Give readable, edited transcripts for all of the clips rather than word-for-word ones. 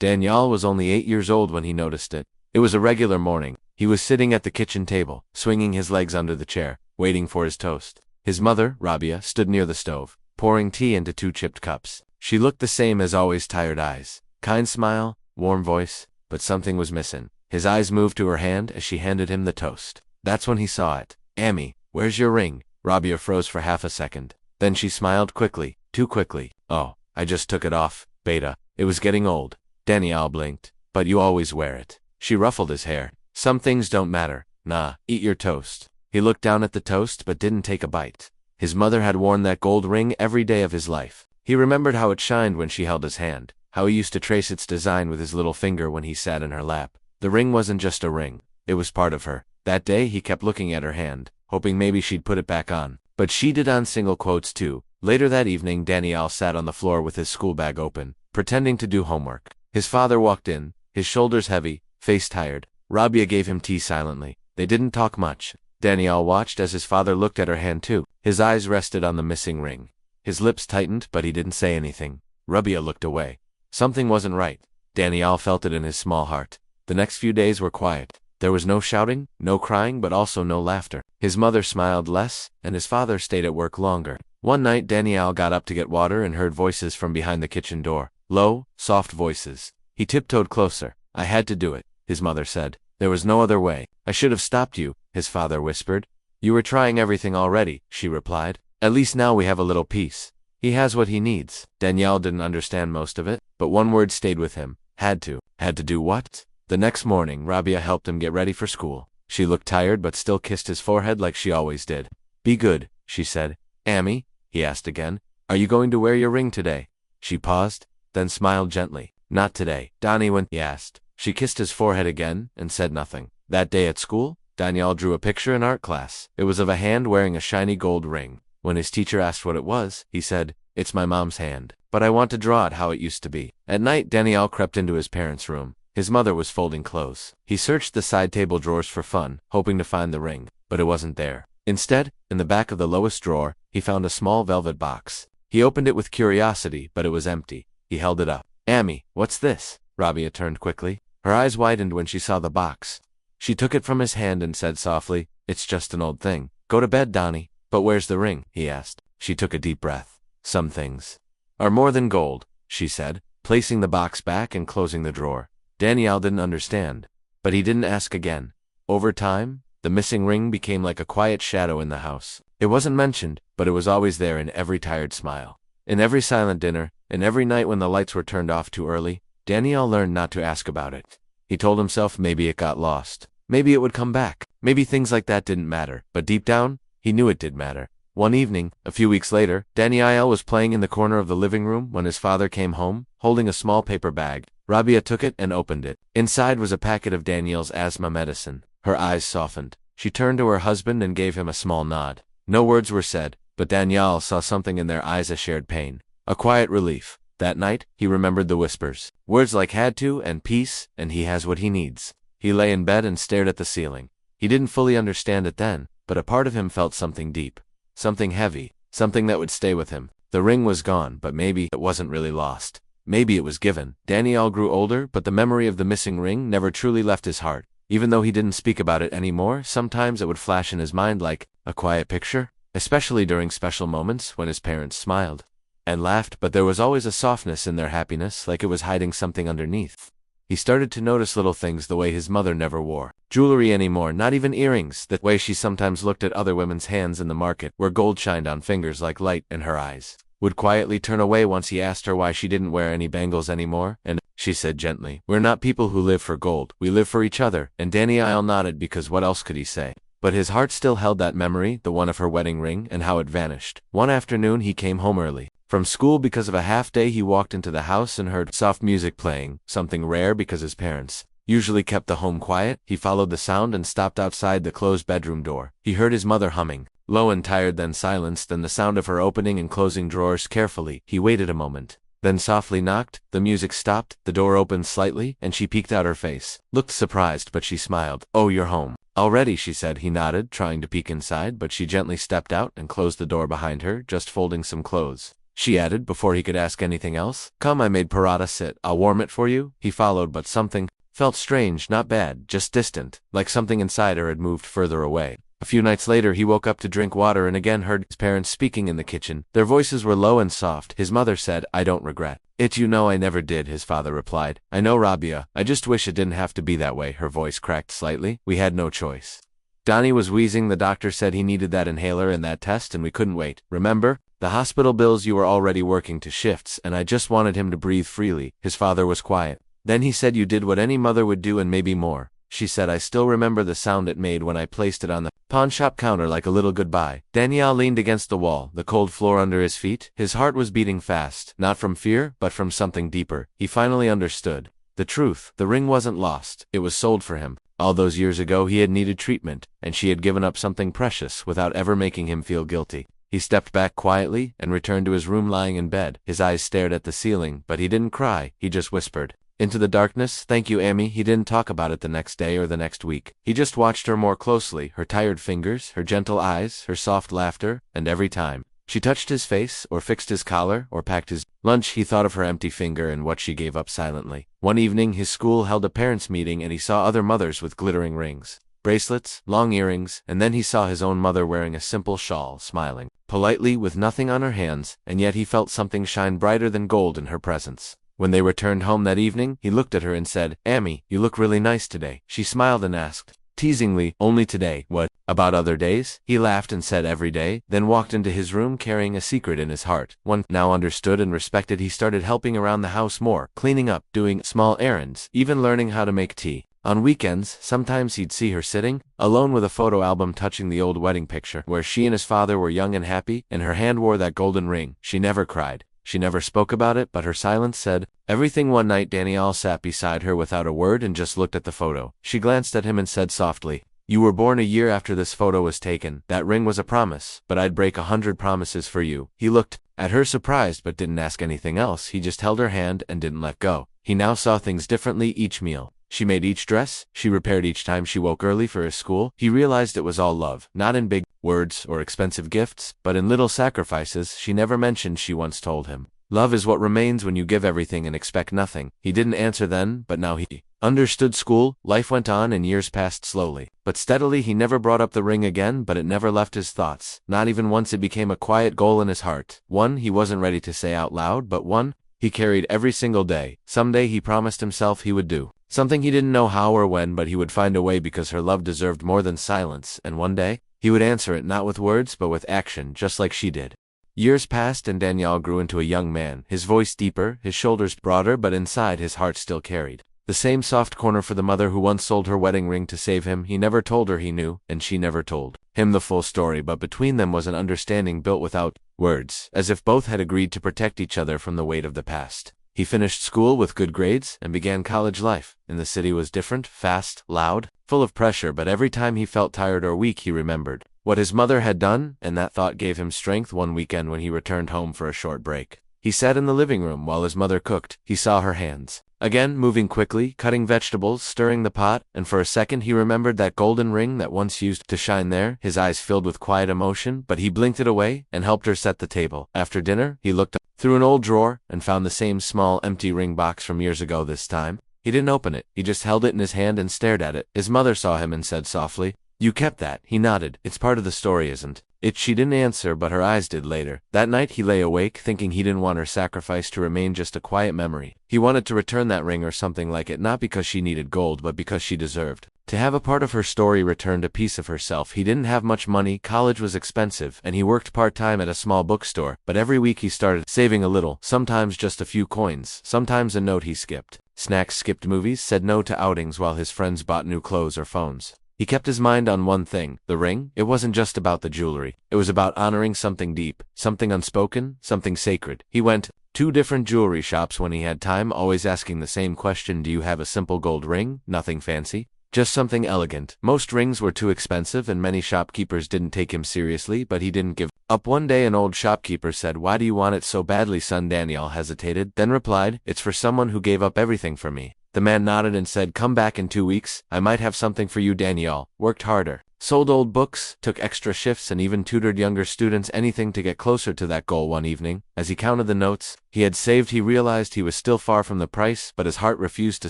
Daniel was only 8 years old when he noticed it. It was a regular morning. He was sitting at the kitchen table, swinging his legs under the chair, waiting for his toast. His mother, Rabia, stood near the stove, pouring tea into 2 chipped cups. She looked the same as always, tired eyes, kind smile, warm voice, but something was missing. His eyes moved to her hand as she handed him the toast. That's when he saw it. "Ammi, where's your ring?" Rabia froze for half a second. Then she smiled quickly, too quickly. "Oh, I just took it off, Beta. It was getting old." Daniel blinked. "But you always wear it." She ruffled his hair. "Some things don't matter. Nah, eat your toast." He looked down at the toast but didn't take a bite. His mother had worn that gold ring every day of his life. He remembered how it shined when she held his hand, how he used to trace its design with his little finger when he sat in her lap. The ring wasn't just a ring. It was part of her. That day he kept looking at her hand, hoping maybe she'd put it back on. But she did on single quotes too. Later that evening, Daniel sat on the floor with his school bag open, pretending to do homework. His father walked in, his shoulders heavy, face tired. Rabia gave him tea silently. They didn't talk much. Daniel watched as his father looked at her hand too. His eyes rested on the missing ring. His lips tightened, but he didn't say anything. Rabia looked away. Something wasn't right. Daniel felt it in his small heart. The next few days were quiet. There was no shouting, no crying, but also no laughter. His mother smiled less, and his father stayed at work longer. One night, Daniel got up to get water and heard voices from behind the kitchen door. Low, soft voices. He tiptoed closer. "I had to do it," his mother said. "There was no other way. I should have stopped you," his father whispered. "You were trying everything already," she replied. "At least now we have a little peace. He has what he needs." Daniel didn't understand most of it, but one word stayed with him. Had to. Had to do what? The next morning, Rabia helped him get ready for school. She looked tired but still kissed his forehead like she always did. "Be good," she said. "Ammi," he asked again, "are you going to wear your ring today?" She paused, then smiled gently. "Not today." "Donnie, when?" he asked. She kissed his forehead again and said nothing. That day at school, Daniel drew a picture in art class. It was of a hand wearing a shiny gold ring. When his teacher asked what it was, he said, "It's my mom's hand, but I want to draw it how it used to be." At night, Daniel crept into his parents' room. His mother was folding clothes. He searched the side table drawers for fun, hoping to find the ring, but it wasn't there. Instead, in the back of the lowest drawer, he found a small velvet box. He opened it with curiosity, but it was empty. He held it up. "Ammi, what's this?" Rabia turned quickly. Her eyes widened when she saw the box. She took it from his hand and said softly, "It's just an old thing. Go to bed, Donnie." "But where's the ring?" he asked. She took a deep breath. "Some things are more than gold," she said, placing the box back and closing the drawer. Daniel didn't understand, but he didn't ask again. Over time, the missing ring became like a quiet shadow in the house. It wasn't mentioned, but it was always there in every tired smile. In every silent dinner, in every night when the lights were turned off too early, Daniel learned not to ask about it. He told himself maybe it got lost. Maybe it would come back. Maybe things like that didn't matter. But deep down, he knew it did matter. One evening, a few weeks later, Daniel was playing in the corner of the living room when his father came home, holding a small paper bag. Rabia took it and opened it. Inside was a packet of Daniel's asthma medicine. Her eyes softened. She turned to her husband and gave him a small nod. No words were said, but Daniel saw something in their eyes, a shared pain. A quiet relief. That night, he remembered the whispers. Words like "had to" and "peace" and "he has what he needs." He lay in bed and stared at the ceiling. He didn't fully understand it then, but a part of him felt something deep. Something heavy. Something that would stay with him. The ring was gone, but maybe it wasn't really lost. Maybe it was given. Daniel grew older, but the memory of the missing ring never truly left his heart. Even though he didn't speak about it anymore, sometimes it would flash in his mind like a quiet picture, especially during special moments when his parents smiled and laughed, but there was always a softness in their happiness, like it was hiding something underneath. He started to notice little things, the way his mother never wore jewelry anymore, not even earrings, the way she sometimes looked at other women's hands in the market where gold shined on fingers like light, and her eyes would quietly turn away once he asked her why she didn't wear any bangles anymore, and she said gently, "We're not people who live for gold, we live for each other," and Daniel nodded because what else could he say? But his heart still held that memory, the one of her wedding ring, and how it vanished. One afternoon he came home early from school because of a half day. He walked into the house and heard soft music playing, something rare because his parents usually kept the home quiet. He followed the sound and stopped outside the closed bedroom door. He heard his mother humming, low and tired, then silenced, then the sound of her opening and closing drawers carefully. He waited a moment, then softly knocked. The music stopped, the door opened slightly, and she peeked out. Her face looked surprised, but she smiled. "Oh, you're home already," she said. He nodded, trying to peek inside, but she gently stepped out and closed the door behind her, just folding some clothes. she added before he could ask anything else. Come, I made paratha, sit. I'll warm it for you. He followed, but something felt strange, not bad, just distant, like something inside her had moved further away. A few nights later, he woke up to drink water and again heard his parents speaking in the kitchen. Their voices were low and soft. His mother said, I don't regret it. You know I never did, his father replied. I know, Rabia. I just wish it didn't have to be that way. Her voice cracked slightly. We had no choice. Donnie was wheezing. The doctor said he needed that inhaler and that test, and we couldn't wait. Remember? The hospital bills, you were already working 2 shifts, and I just wanted him to breathe freely. His father was quiet. Then he said you did what any mother would do and maybe more. She said I still remember the sound it made when I placed it on the pawn shop counter like a little goodbye. Daniel leaned against the wall, the cold floor under his feet. His heart was beating fast, not from fear, but from something deeper. He finally understood. The truth, the ring wasn't lost. It was sold for him. All those years ago he had needed treatment, and she had given up something precious without ever making him feel guilty. He stepped back quietly and returned to his room lying in bed. His eyes stared at the ceiling, but he didn't cry. He just whispered into the darkness, thank you, Amy. He didn't talk about it the next day or the next week. He just watched her more closely, her tired fingers, her gentle eyes, her soft laughter, and every time she touched his face, or fixed his collar, or packed his lunch, he thought of her empty finger and what she gave up silently. One evening, his school held a parents' meeting and he saw other mothers with glittering rings, bracelets, long earrings, and then he saw his own mother wearing a simple shawl, smiling politely with nothing on her hands, and yet he felt something shine brighter than gold in her presence. When they returned home that evening, he looked at her and said, Amy, you look really nice today. She smiled and asked, teasingly, only today? What about other days? He laughed and said every day, then walked into his room carrying a secret in his heart. One now understood and respected. He started helping around the house more, cleaning up, doing small errands, even learning how to make tea. On weekends, sometimes he'd see her sitting alone with a photo album touching the old wedding picture where she and his father were young and happy, and her hand wore that golden ring. She never cried. She never spoke about it, but her silence said everything. One night, Danielle sat beside her without a word and just looked at the photo. She glanced at him and said softly, you were born a year after this photo was taken. That ring was a promise, but I'd break 100 promises for you. He looked at her surprised but didn't ask anything else. He just held her hand and didn't let go. He now saw things differently. Each meal she made, each dress she repaired, each time she woke early for his school, he realized it was all love, not in big words or expensive gifts, but in little sacrifices she never mentioned. She once told him, love is what remains when you give everything and expect nothing. He didn't answer then, but now he understood. School, life went on and years passed slowly, but steadily. He never brought up the ring again, but it never left his thoughts, not even once. It became a quiet goal in his heart, one he wasn't ready to say out loud, but one he carried every single day. Someday he promised himself he would do something. He didn't know how or when, but he would find a way because her love deserved more than silence, and one day he would answer it, not with words but with action, just like she did. Years passed and Daniel grew into a young man, his voice deeper, his shoulders broader, but inside his heart still carried the same soft corner for the mother who once sold her wedding ring to save him. He never told her he knew, and she never told him the full story, but between them was an understanding built without words, as if both had agreed to protect each other from the weight of the past. He finished school with good grades and began college life. And the city was different, fast, loud, full of pressure, but every time he felt tired or weak he remembered what his mother had done, and that thought gave him strength. One weekend when he returned home for a short break, he sat in the living room while his mother cooked. He saw her hands again, moving quickly, cutting vegetables, stirring the pot, and for a second he remembered that golden ring that once used to shine there. His eyes filled with quiet emotion, but he blinked it away and helped her set the table. After dinner, he looked through an old drawer and found the same small empty ring box from years ago. This time, he didn't open it. He just held it in his hand and stared at it. His mother saw him and said softly, you kept that. He nodded. It's part of the story, isn't it? She didn't answer, but her eyes did later. That night he lay awake, thinking he didn't want her sacrifice to remain just a quiet memory. He wanted to return that ring or something like it, not because she needed gold, but because she deserved to have a part of her story returned, a piece of herself. He didn't have much money, college was expensive, and he worked part-time at a small bookstore, but every week he started saving a little, sometimes just a few coins, sometimes a note. He skipped snacks, skipped movies, said no to outings while his friends bought new clothes or phones. He kept his mind on one thing, the ring. It wasn't just about the jewelry. It was about honoring something deep, something unspoken, something sacred. He went 2 different jewelry shops when he had time, always asking the same question, do you have a simple gold ring? Nothing fancy, just something elegant. Most rings were too expensive and many shopkeepers didn't take him seriously, but he didn't give up. One day an old shopkeeper said, why do you want it so badly, son? Daniel hesitated, then replied, it's for someone who gave up everything for me. The man nodded and said, come back in 2 weeks. I might have something for you. Daniel worked harder, sold old books, took extra shifts, and even tutored younger students, anything to get closer to that goal. One evening, as he counted the notes he had saved, he realized he was still far from the price, but his heart refused to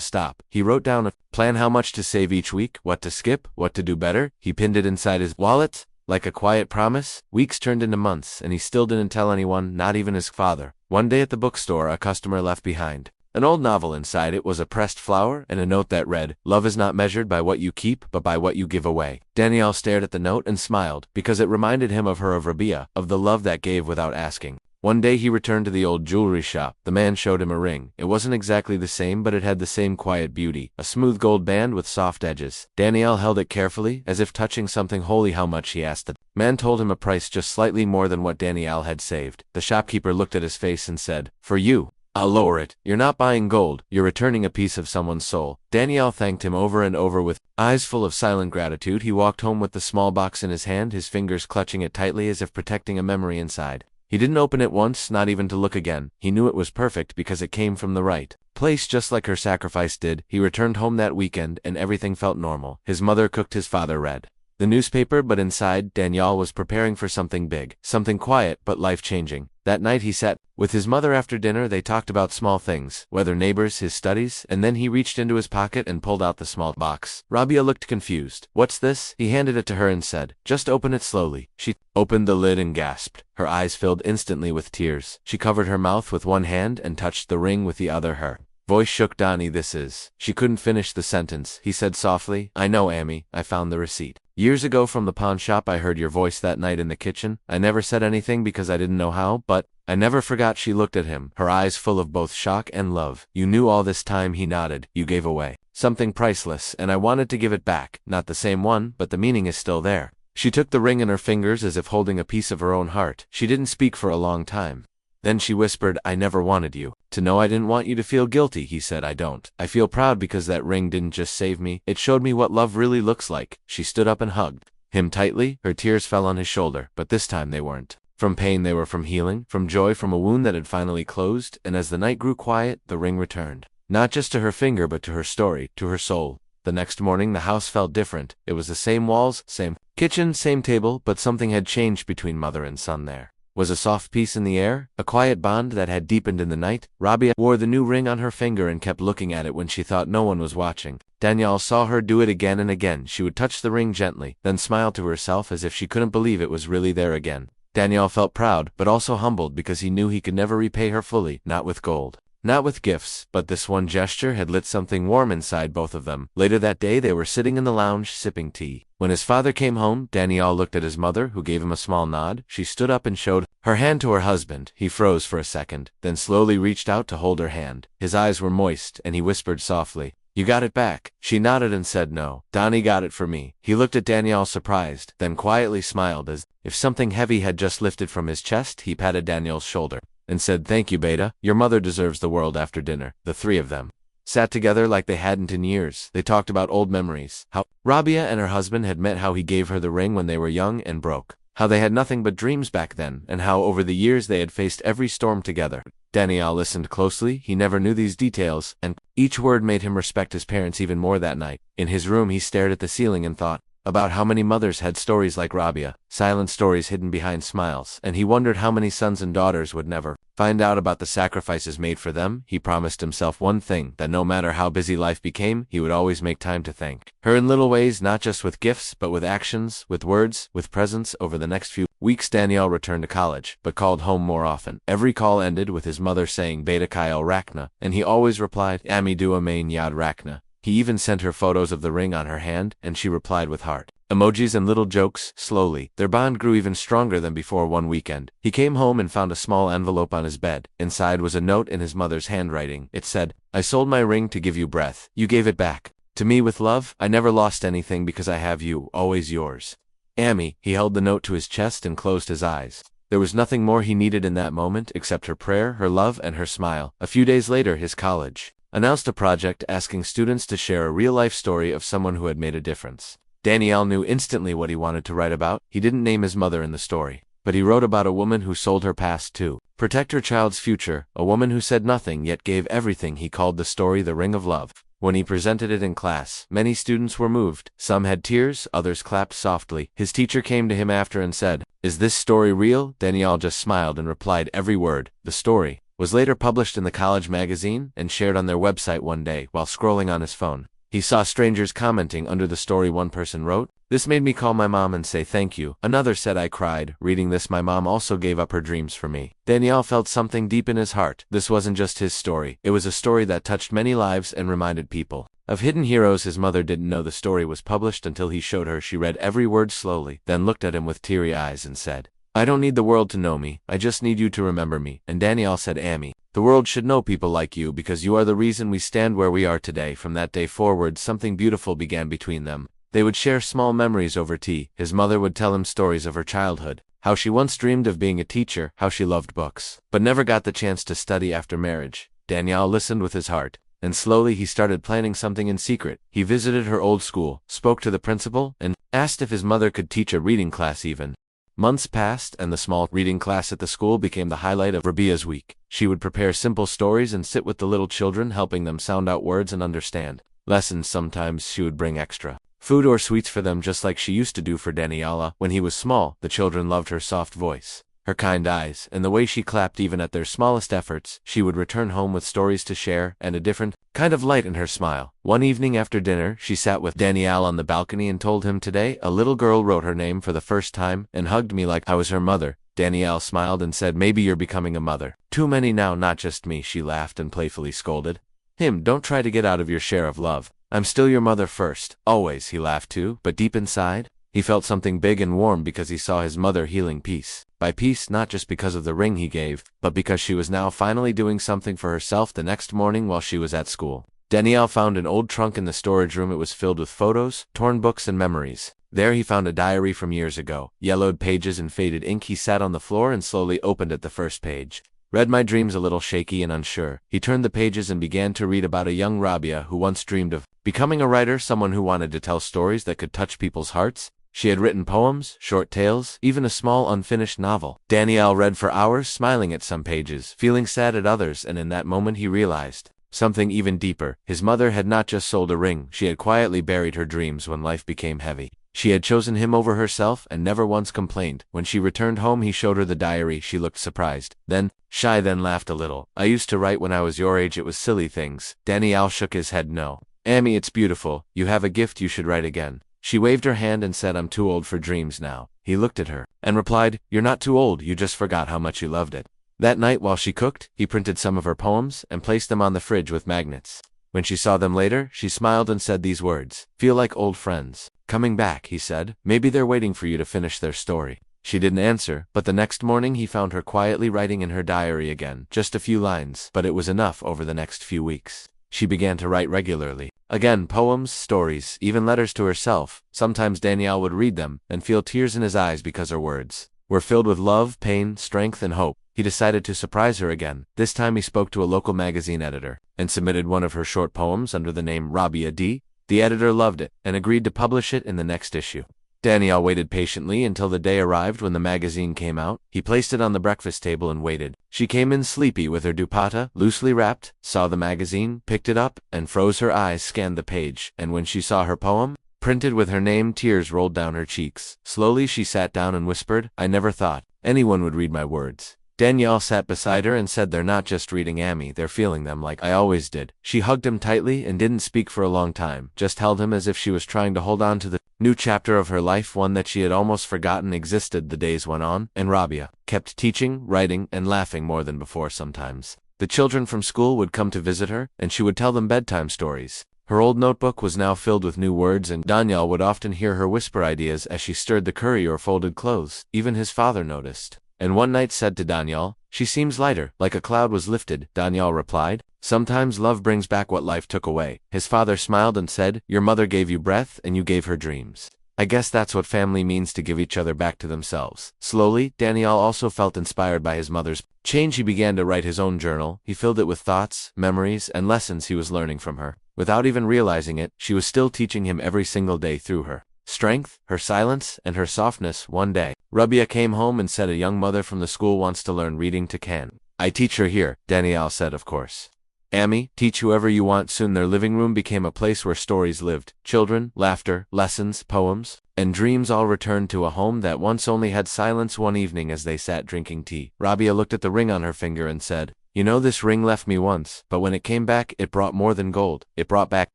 stop. He wrote down a plan: how much to save each week, what to skip, what to do better. He pinned it inside his wallet, like a quiet promise. Weeks turned into months, and he still didn't tell anyone, not even his father. One day at the bookstore, a customer left behind an old novel. Inside it was a pressed flower and a note that read, "Love is not measured by what you keep, but by what you give away." Daniel stared at the note and smiled, because it reminded him of her, of Rabia, of the love that gave without asking. One day he returned to the old jewelry shop. The man showed him a ring. It wasn't exactly the same, but it had the same quiet beauty, a smooth gold band with soft edges. Daniel held it carefully, as if touching something holy. How much, he asked. The man told him a price just slightly more than what Daniel had saved. The shopkeeper looked at his face and said, "For you, I'll lower it. You're not buying gold, you're returning a piece of someone's soul." Daniel thanked him over and over with eyes full of silent gratitude. He walked home with the small box in his hand, his fingers clutching it tightly as if protecting a memory inside. He didn't open it once, not even to look again. He knew it was perfect because it came from the right place, just like her sacrifice did. He returned home that weekend, and everything felt normal. His mother cooked, his father read the newspaper, but inside, Daniel was preparing for something big, something quiet but life-changing. That night he sat with his mother after dinner. They talked about small things, whether neighbors, his studies, and then he reached into his pocket and pulled out the small box. Rabia looked confused. "What's this?" He handed it to her and said, "Just open it slowly." She opened the lid and gasped. Her eyes filled instantly with tears. She covered her mouth with one hand and touched the ring with the other. Her voice shook. "Donnie, this is..." She couldn't finish the sentence. He said softly, "I know, Amy. I found the receipt. Years ago from the pawn shop. I heard your voice that night in the kitchen. I never said anything because I didn't know how, but I never forgot." She looked at him, her eyes full of both shock and love. "You knew all this time?" He nodded. "You gave away something priceless, and I wanted to give it back. Not the same one, but the meaning is still there." She took the ring in her fingers as if holding a piece of her own heart. She didn't speak for a long time. Then she whispered, "I never wanted you to know. I didn't want you to feel guilty." He said, "I don't. I feel proud because that ring didn't just save me, it showed me what love really looks like." She stood up and hugged him tightly. Her tears fell on his shoulder, but this time they weren't from pain, they were from healing, from joy, from a wound that had finally closed. And as the night grew quiet, the ring returned, not just to her finger but to her story, to her soul. The next morning the house felt different. It was the same walls, same kitchen, same table, but something had changed between mother and son. There was a soft peace in the air, a quiet bond that had deepened in the night. Rabia wore the new ring on her finger and kept looking at it when she thought no one was watching. Daniel saw her do it again and again. She would touch the ring gently, then smile to herself as if she couldn't believe it was really there again. Daniel felt proud, but also humbled, because he knew he could never repay her fully, not with gold, not with gifts, but this one gesture had lit something warm inside both of them. Later that day they were sitting in the lounge, sipping tea. When his father came home, Daniel looked at his mother, who gave him a small nod. She stood up and showed her hand to her husband. He froze for a second, then slowly reached out to hold her hand. His eyes were moist, and he whispered softly, "You got it back?" She nodded and said no. "Donnie got it for me." He looked at Daniel surprised, then quietly smiled as if something heavy had just lifted from his chest. He patted Daniel's shoulder and said, "Thank you, Beta. Your mother deserves the world." After dinner, the three of them sat together like they hadn't in years. They talked about old memories, how Rabia and her husband had met, how he gave her the ring when they were young and broke, how they had nothing but dreams back then, and how over the years they had faced every storm together. Daniel listened closely. He never knew these details, and each word made him respect his parents even more that night. In his room he stared at the ceiling and thought about how many mothers had stories like Rabia, silent stories hidden behind smiles, and he wondered how many sons and daughters would never find out about the sacrifices made for them. He promised himself one thing, that no matter how busy life became, he would always make time to thank her in little ways, not just with gifts, but with actions, with words, with presence. Over the next few weeks Daniel returned to college, but called home more often. Every call ended with his mother saying Beta Kyle Rakna, and he always replied, Ami Dua Main Yad Rakna. He even sent her photos of the ring on her hand, and she replied with heart emojis and little jokes. Slowly, their bond grew even stronger than before. One weekend, he came home and found a small envelope on his bed. Inside was a note in his mother's handwriting. It said, "I sold my ring to give you breath. You gave it back to me with love. I never lost anything because I have you, always yours. Amy." He held the note to his chest and closed his eyes. There was nothing more he needed in that moment except her prayer, her love, and her smile. A few days later, his college announced a project asking students to share a real-life story of someone who had made a difference. Daniel knew instantly what he wanted to write about. He didn't name his mother in the story, but he wrote about a woman who sold her past to protect her child's future, a woman who said nothing yet gave everything. He called the story The Ring of Love. When he presented it in class, many students were moved. Some had tears, others clapped softly. His teacher came to him after and said, "Is this story real?" Daniel just smiled and replied every word. The story was later published in the college magazine and shared on their website one day while scrolling on his phone. He saw strangers commenting under the story. One person wrote, "This made me call my mom and say thank you." Another said, "I cried. Reading this, my mom also gave up her dreams for me." Daniel felt something deep in his heart. This wasn't just his story. It was a story that touched many lives and reminded people of hidden heroes. His mother didn't know the story was published until he showed her. She read every word slowly, then looked at him with teary eyes and said, "I don't need the world to know me. I just need you to remember me." And Daniel said, "Amy, the world should know people like you because you are the reason we stand where we are today." From that day forward, something beautiful began between them. They would share small memories over tea. His mother would tell him stories of her childhood, how she once dreamed of being a teacher, how she loved books, but never got the chance to study after marriage. Daniel listened with his heart, and slowly he started planning something in secret. He visited her old school, spoke to the principal, and asked if his mother could teach a reading class even. Months passed, and the small reading class at the school became the highlight of Rabia's week. She would prepare simple stories and sit with the little children, helping them sound out words and understand lessons. Sometimes she would bring extra food or sweets for them, just like she used to do for Daniela when he was small. The children loved her soft voice, her kind eyes, and the way she clapped even at their smallest efforts. She would return home with stories to share and a different kind of light in her smile. One evening after dinner, she sat with Daniel on the balcony and told him, "Today, a little girl wrote her name for the first time and hugged me like I was her mother." Daniel smiled and said, "Maybe you're becoming a mother. Too many now, not just me." She laughed and playfully scolded him, "Don't try to get out of your share of love. I'm still your mother first, always." He laughed too, but deep inside, he felt something big and warm because he saw his mother healing piece by piece, not just because of the ring he gave, but because she was now finally doing something for herself. The next morning while she was at school, Daniel found an old trunk in the storage room. It was filled with photos, torn books, and memories. There he found a diary from years ago, yellowed pages and faded ink. He sat on the floor and slowly opened at the first page. Read my dreams. A little shaky and unsure, he turned the pages and began to read about a young Rabia who once dreamed of becoming a writer, someone who wanted to tell stories that could touch people's hearts. She had written poems, short tales, even a small unfinished novel. Daniel read for hours, smiling at some pages, feeling sad at others, and in that moment he realized something even deeper. His mother had not just sold a ring, she had quietly buried her dreams when life became heavy. She had chosen him over herself and never once complained. When she returned home, he showed her the diary. She looked surprised, then shy, then laughed a little. "I used to write when I was your age. It was silly things." Daniel shook his head. "No, Amy, it's beautiful. You have a gift. You should write again." She waved her hand and said, "I'm too old for dreams now." He looked at her and replied, "You're not too old. You just forgot how much you loved it." That night while she cooked, he printed some of her poems and placed them on the fridge with magnets. When she saw them later, she smiled and said these words, "Feel like old friends. Coming back," he said. "Maybe they're waiting for you to finish their story." She didn't answer, but the next morning he found her quietly writing in her diary again, just a few lines, but it was enough. Over the next few weeks, she began to write regularly. Again, poems, stories, even letters to herself. Sometimes Daniel would read them and feel tears in his eyes because her words were filled with love, pain, strength, and hope. He decided to surprise her again. This time he spoke to a local magazine editor and submitted one of her short poems under the name Rabia D. The editor loved it and agreed to publish it in the next issue. Daniel waited patiently until the day arrived when the magazine came out. He placed it on the breakfast table and waited. She came in sleepy with her dupatta loosely wrapped, saw the magazine, picked it up, and froze her eyes, scanned the page, and when she saw her poem printed with her name, tears rolled down her cheeks. Slowly she sat down and whispered, "I never thought anyone would read my words." Daniel sat beside her and said, "They're not just reading, Amy, they're feeling them like I always did." She hugged him tightly and didn't speak for a long time, just held him as if she was trying to hold on to the new chapter of her life, one that she had almost forgotten existed. The days went on, and Rabia kept teaching, writing, and laughing more than before. Sometimes the children from school would come to visit her, and she would tell them bedtime stories. Her old notebook was now filled with new words, and Daniel would often hear her whisper ideas as she stirred the curry or folded clothes. Even his father noticed, and one night said to Daniel, "She seems lighter, like a cloud was lifted." Daniel replied, "Sometimes love brings back what life took away." His father smiled and said, "Your mother gave you breath, and you gave her dreams. I guess that's what family means, to give each other back to themselves." Slowly, Daniel also felt inspired by his mother's change. He began to write his own journal. He filled it with thoughts, memories, and lessons he was learning from her. Without even realizing it, she was still teaching him every single day through her strength, her silence, and her softness. One day, Rabia came home and said, "A young mother from the school wants to learn reading to can I teach her here?" Daniel said, "Of course." Amy, teach whoever you want. Soon their living room became a place where stories lived. Children, laughter, lessons, poems, and dreams all returned to a home that once only had silence. One evening as they sat drinking tea, Rabia looked at the ring on her finger and said, "You know, this ring left me once, but when it came back, it brought more than gold. It brought back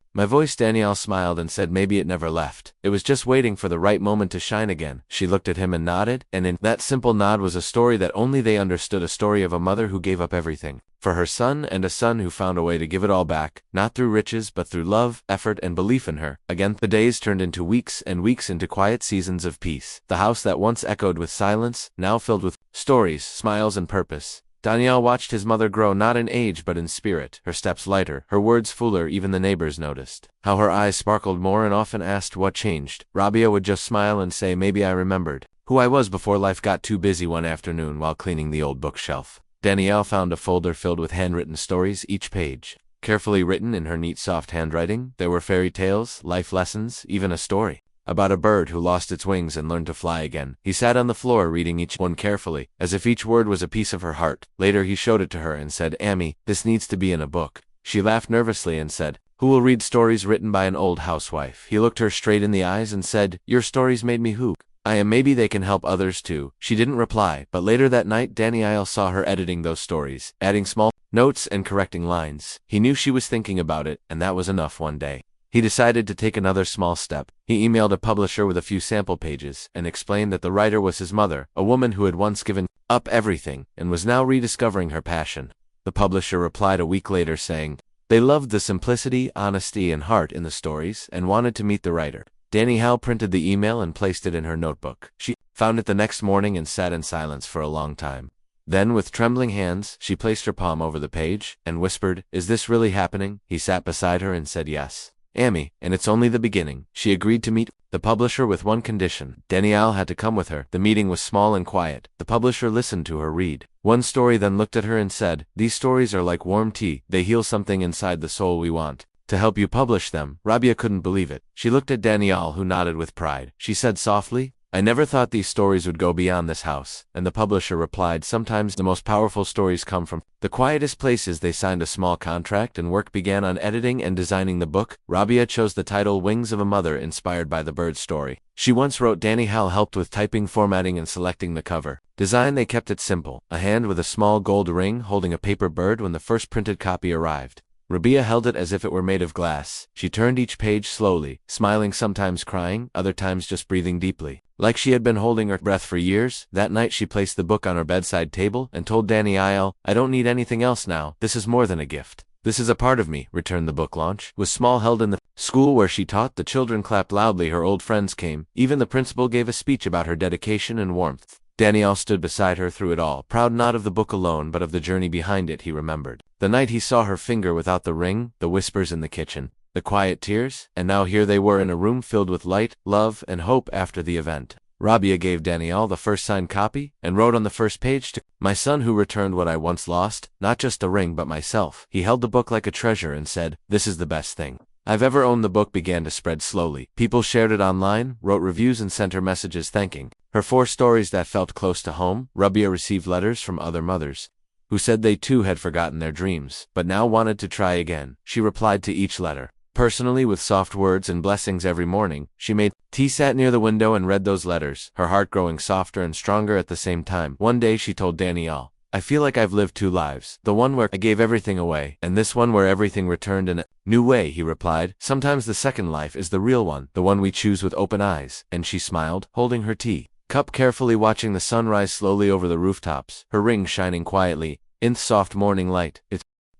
my voice." Danielle smiled and said maybe it never left. It was just waiting for the right moment to shine again. She looked at him and nodded, and in that simple nod was a story that only they understood, a story of a mother who gave up everything for her son, and a son who found a way to give it all back, not through riches but through love, effort, and belief in her. Again, the days turned into weeks, and weeks into quiet seasons of peace. The house that once echoed with silence, now filled with stories, smiles, and purpose. Danielle watched his mother grow, not in age but in spirit, her steps lighter, her words fuller. Even the neighbors noticed how her eyes sparkled more and often asked what changed. Rabia would just smile and say, "Maybe I remembered who I was before life got too busy." One afternoon, while cleaning the old bookshelf, Danielle found a folder filled with handwritten stories, each page carefully written in her neat, soft handwriting. There were fairy tales, life lessons, even a story about a bird who lost its wings and learned to fly again. He sat on the floor reading each one carefully, as if each word was a piece of her heart. Later he showed it to her and said, "Amy, this needs to be in a book." She laughed nervously and said, "Who will read stories written by an old housewife?" He looked her straight in the eyes and said, "Your stories made me who I am. Maybe they can help others too." She didn't reply, but later that night Danielle saw her editing those stories, adding small notes and correcting lines. He knew she was thinking about it, and that was enough. One day, he decided to take another small step. He emailed a publisher with a few sample pages and explained that the writer was his mother, a woman who had once given up everything and was now rediscovering her passion. The publisher replied a week later saying they loved the simplicity, honesty, and heart in the stories and wanted to meet the writer. Danielle printed the email and placed it in her notebook. She found it the next morning and sat in silence for a long time. Then, with trembling hands, she placed her palm over the page and whispered, "Is this really happening?" He sat beside her and said, "Yes, Amy, and it's only the beginning." She agreed to meet the publisher with one condition. Danielle had to come with her. The meeting was small and quiet. The publisher listened to her read one story, then looked at her and said, "These stories are like warm tea. They heal something inside the soul. We want to help you publish them." Rabia couldn't believe it. She looked at Danielle, who nodded with pride. She said softly, "I never thought these stories would go beyond this house." And the publisher replied, "Sometimes the most powerful stories come from the quietest places." They signed a small contract and work began on editing and designing the book. Rabia chose the title Wings of a Mother, inspired by the bird story she once wrote. Danielle helped with typing, formatting, and selecting the cover design. They kept it simple, a hand with a small gold ring holding a paper bird. When the first printed copy arrived, Rabia held it as if it were made of glass. She turned each page slowly, smiling, sometimes crying, other times just breathing deeply, like she had been holding her breath for years. That night she placed the book on her bedside table and told Danielle, "I don't need anything else now. This is more than a gift. This is a part of me." Returned the book launch was small, held in the school where she taught. The children clapped loudly, her old friends came, even the principal gave a speech about her dedication and warmth. Danielle stood beside her through it all, proud not of the book alone but of the journey behind it. He remembered the night he saw her finger without the ring, the whispers in the kitchen, the quiet tears, and now here they were in a room filled with light, love, and hope. After the event, Rabia gave Danielle the first signed copy and wrote on the first page, "To my son who returned what I once lost, not just a ring but myself." He held the book like a treasure and said, "This is the best thing I've ever owned." The book began to spread slowly. People shared it online, wrote reviews, and sent her messages thanking her for stories that felt close to home. Rabia received letters from other mothers who said they too had forgotten their dreams, but now wanted to try again. She replied to each letter personally with soft words and blessings. Every morning, she made tea, sat near the window, and read those letters, her heart growing softer and stronger at the same time. One day she told Danielle, "I feel like I've lived two lives, the one where I gave everything away, and this one where everything returned in a new way." He replied, "Sometimes the second life is the real one, the one we choose with open eyes." And she smiled, holding her tea cup carefully, watching the sun rise slowly over the rooftops, her ring shining quietly in the soft morning light.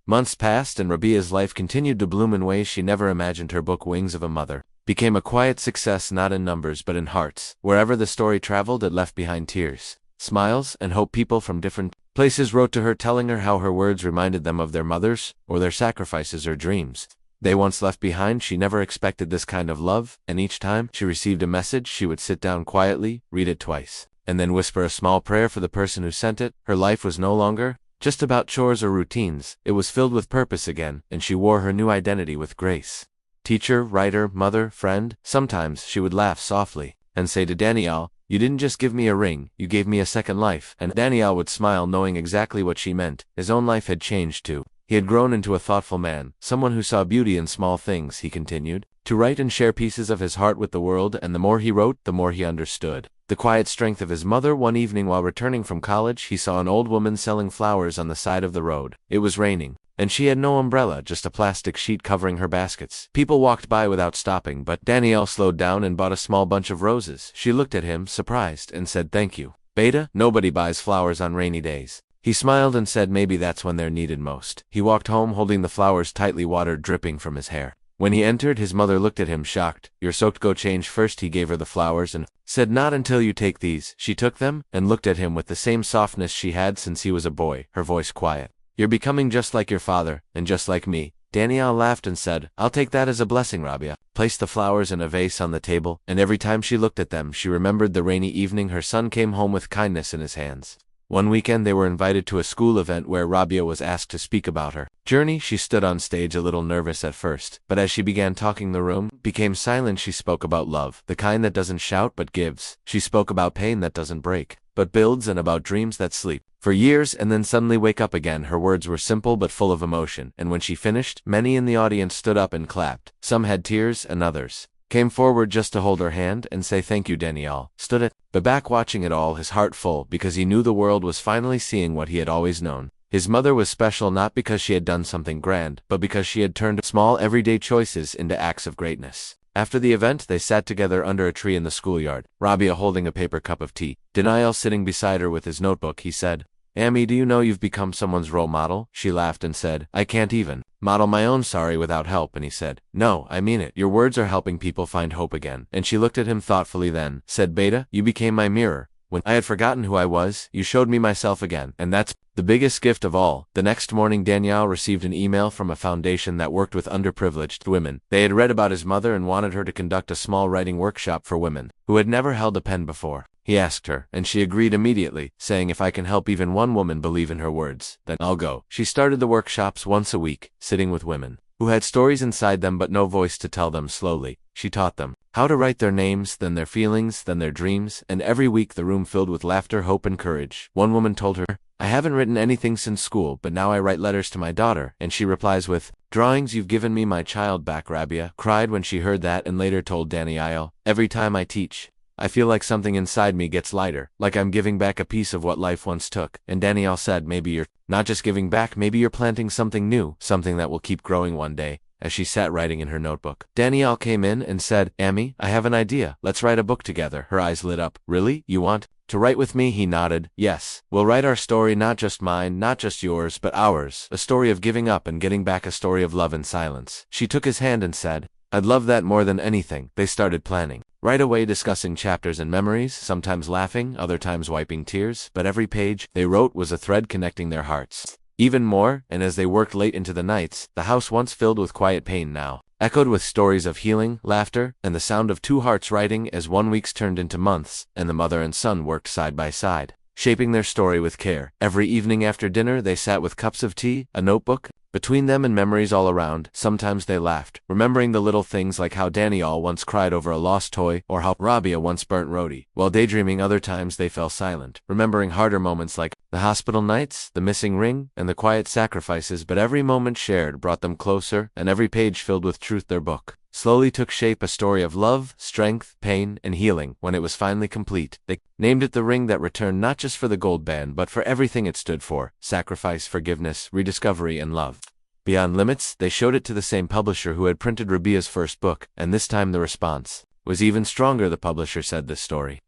Months passed and Rabia's life continued to bloom in ways she never imagined. Her book, Wings of a Mother, became a quiet success, not in numbers but in hearts. Wherever the story traveled, it left behind tears, smiles, and hope. People from different places wrote to her, telling her how her words reminded them of their mothers, or their sacrifices or dreams they once left behind. She never expected this kind of love, and each time she received a message, she would sit down quietly, read it twice, and then whisper a small prayer for the person who sent it. Her life was no longer just about chores or routines. It was filled with purpose again, and she wore her new identity with grace. Teacher, writer, mother, friend. Sometimes she would laugh softly and say to Danielle, "You didn't just give me a ring, you gave me a second life." And Danielle would smile, knowing exactly what she meant. His own life had changed too. He had grown into a thoughtful man, someone who saw beauty in small things, he continued, to write and share pieces of his heart with the world, and the more he wrote, the more he understood the quiet strength of his mother. One evening while returning from college, he saw an old woman selling flowers on the side of the road. It was raining, and she had no umbrella, just a plastic sheet covering her baskets. People walked by without stopping, but Danielle slowed down and bought a small bunch of roses. She looked at him, surprised, and said, "Thank you." "Beta, nobody buys flowers on rainy days." He smiled and said maybe that's when they're needed most. He walked home holding the flowers tightly, water dripping from his hair. When he entered, his mother looked at him shocked. "You're soaked, go change first." He gave her the flowers and said, "Not until you take these." She took them and looked at him with the same softness she had since he was a boy, her voice quiet. "You're becoming just like your father, and just like me." Danielle laughed and said, "I'll take that as a blessing." Rabia placed the flowers in a vase on the table, and every time she looked at them, she remembered the rainy evening her son came home with kindness in his hands. One weekend they were invited to a school event where Rabia was asked to speak about her journey. She stood on stage a little nervous at first, but as she began talking the room became silent. She spoke about love, the kind that doesn't shout but gives. She spoke about pain that doesn't break, but builds, and about dreams that sleep for years and then suddenly wake up again. Her words were simple but full of emotion, and when she finished, many in the audience stood up and clapped. Some had tears and others came forward just to hold her hand and say thank you. Danielle stood at the back watching it all, his heart full, because he knew the world was finally seeing what he had always known. His mother was special not because she had done something grand, but because she had turned small everyday choices into acts of greatness. After the event, they sat together under a tree in the schoolyard, Rabia holding a paper cup of tea, Danielle sitting beside her with his notebook. He said, "Amy, do you know you've become someone's role model?" She laughed and said, "I can't even model my own sorry without help." And he said, "No, I mean it. Your words are helping people find hope again." And she looked at him thoughtfully, then said, "Beta, you became my mirror. When I had forgotten who I was, you showed me myself again, and that's the biggest gift of all." The next morning, Danielle received an email from a foundation that worked with underprivileged women. They had read about his mother and wanted her to conduct a small writing workshop for women who had never held a pen before. He asked her, and she agreed immediately, saying, "If I can help even one woman believe in her words, then I'll go." She started the workshops once a week, sitting with women who had stories inside them but no voice to tell them. Slowly, she taught them how to write their names, then their feelings, then their dreams, and every week the room filled with laughter, hope, and courage. One woman told her, "I haven't written anything since school, but now I write letters to my daughter, and she replies with drawings. You've given me my child back." Rabia cried when she heard that and later told Danielle, "Every time I teach, I feel like something inside me gets lighter, like I'm giving back a piece of what life once took." And Danielle said, "Maybe you're not just giving back, maybe you're planting something new, something that will keep growing one day." As she sat writing in her notebook, Danielle came in and said, "Amy, I have an idea. Let's write a book together." Her eyes lit up. "Really? You want to write with me?" He nodded. "Yes. We'll write our story, not just mine, not just yours, but ours. A story of giving up and getting back, a story of love and silence." She took his hand and said, "I'd love that more than anything." They started planning right away, discussing chapters and memories, sometimes laughing, other times wiping tears, but every page they wrote was a thread connecting their hearts even more. And as they worked late into the nights, the house once filled with quiet pain now echoed with stories of healing, laughter, and the sound of two hearts writing. As 1 week turned into months, and the mother and son worked side by side, shaping their story with care. Every evening after dinner they sat with cups of tea, a notebook between them, and memories all around. Sometimes they laughed, remembering the little things like how Danielle once cried over a lost toy, or how Rabia once burnt roti while daydreaming. Other times they fell silent, remembering harder moments like the hospital nights, the missing ring, and the quiet sacrifices. But every moment shared brought them closer, and every page filled with truth. Their book slowly took shape, a story of love, strength, pain, and healing. When it was finally complete, they named it The Ring That Returned, not just for the gold band, but for everything it stood for: sacrifice, forgiveness, rediscovery, and love. Beyond Limits, they showed it to the same publisher who had printed Rabia's first book, and this time the response was even stronger. The publisher said, "This story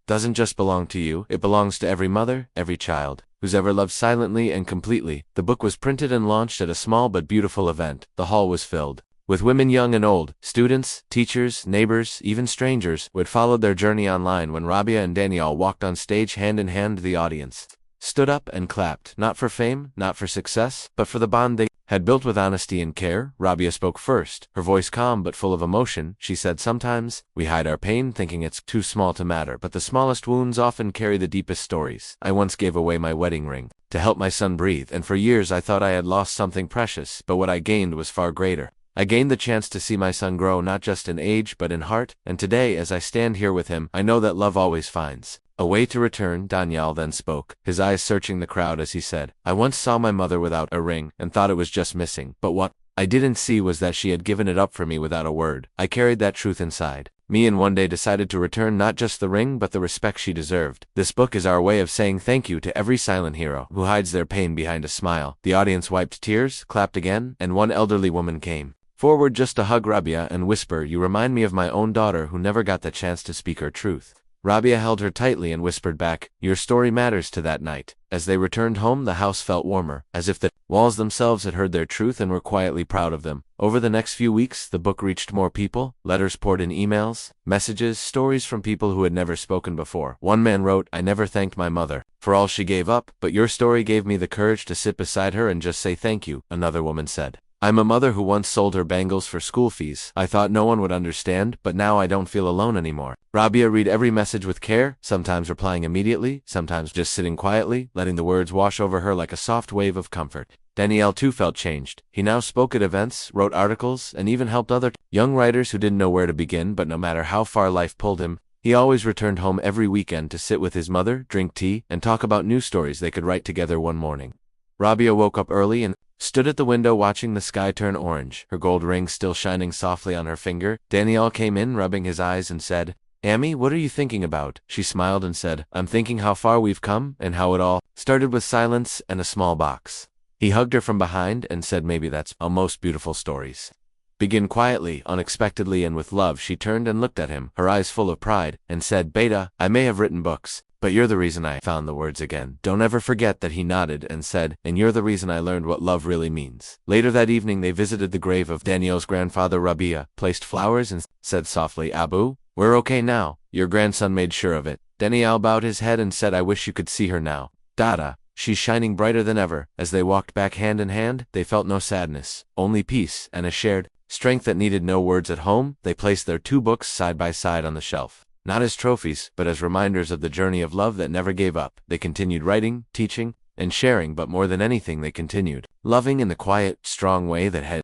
doesn't just belong to you, it belongs to every mother, every child, who's ever loved silently and completely." The book was printed and launched at a small but beautiful event. The hall was filled with women young and old, students, teachers, neighbors, even strangers, who had followed their journey online. When Rabia and Danielle walked on stage hand in hand, the audience stood up and clapped, not for fame, not for success, but for the bond they had built with honesty and care. Rabia spoke first, her voice calm but full of emotion. She said, "Sometimes we hide our pain thinking it's too small to matter, but the smallest wounds often carry the deepest stories. I once gave away my wedding ring to help my son breathe, and for years I thought I had lost something precious, but what I gained was far greater. I gained the chance to see my son grow, not just in age but in heart, and today as I stand here with him, I know that love always finds A way to return, Daniel then spoke, his eyes searching the crowd as he said, I once saw my mother without a ring and thought it was just missing, but what I didn't see was that she had given it up for me without a word. I carried that truth inside me and one day decided to return not just the ring but the respect she deserved. This book is our way of saying thank you to every silent hero who hides their pain behind a smile. The audience wiped tears, clapped again, and one elderly woman came forward just to hug Rabia and whisper, you remind me of my own daughter who never got the chance to speak her truth. Rabia held her tightly and whispered back, your story matters to that night. As they returned home, the house felt warmer, as if the walls themselves had heard their truth and were quietly proud of them. Over the next few weeks, the book reached more people. Letters poured in, emails, messages, stories from people who had never spoken before. One man wrote, I never thanked my mother for all she gave up, but your story gave me the courage to sit beside her and just say thank you. Another woman said, I'm a mother who once sold her bangles for school fees. I thought no one would understand, but now I don't feel alone anymore. Rabia read every message with care, sometimes replying immediately, sometimes just sitting quietly, letting the words wash over her like a soft wave of comfort. Daniel too felt changed. He now spoke at events, wrote articles, and even helped other young writers who didn't know where to begin, but no matter how far life pulled him, he always returned home every weekend to sit with his mother, drink tea, and talk about new stories they could write together one morning. Rabia woke up early and stood at the window watching the sky turn orange, her gold ring still shining softly on her finger. Daniel came in, rubbing his eyes, and said, Amy, what are you thinking about? She smiled and said, I'm thinking how far we've come and how it all started with silence and a small box. He hugged her from behind and said, maybe that's how most beautiful stories begin, quietly, unexpectedly, and with love. She turned and looked at him, her eyes full of pride, and said, Beta, I may have written books, but you're the reason I found the words again. Don't ever forget that. He nodded and said, and you're the reason I learned what love really means. Later that evening they visited the grave of Daniel's grandfather Rabia, placed flowers and said softly, Abu, we're okay now. Your grandson made sure of it. Daniel bowed his head and said, I wish you could see her now. Dada, she's shining brighter than ever. As they walked back hand in hand, they felt no sadness, only peace and a shared strength that needed no words. At home, they placed their two books side by side on the shelf. Not as trophies, but as reminders of the journey of love that never gave up. They continued writing, teaching, and sharing, but more than anything they continued loving in the quiet, strong way that had